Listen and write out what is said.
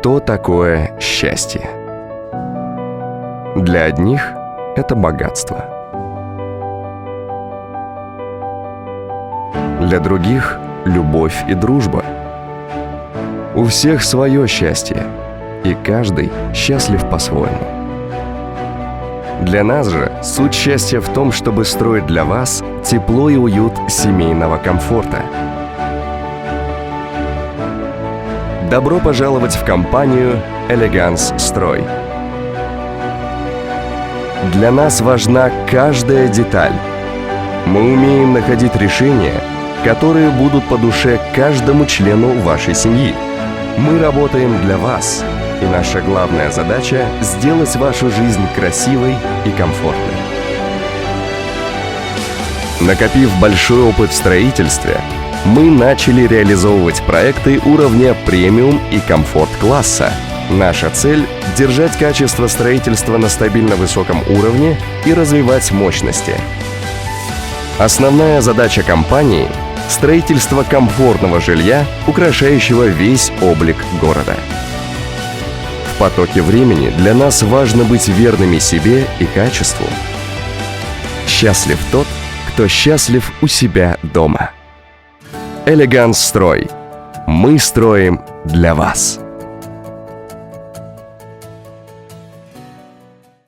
что такое счастье. Для одних это богатство. Для других – любовь и дружба. У всех свое счастье, и каждый счастлив по-своему. Для нас же суть счастья в том, чтобы строить для вас тепло и уют семейного комфорта. Добро пожаловать в компанию «Элеганс Строй». Для нас важна каждая деталь. Мы умеем находить решения, которые будут по душе каждому члену вашей семьи. Мы работаем для вас, и наша главная задача – сделать вашу жизнь красивой и комфортной. Накопив большой опыт в строительстве, мы начали реализовывать проекты уровня премиум и комфорт-класса. Наша цель – держать качество строительства на стабильно высоком уровне и развивать мощности. Основная задача компании – строительство комфортного жилья, украшающего весь облик города. В потоке времени для нас важно быть верными себе и качеству. Счастлив тот, кто счастлив у себя дома. «Элеганс Строй». Мы строим для вас.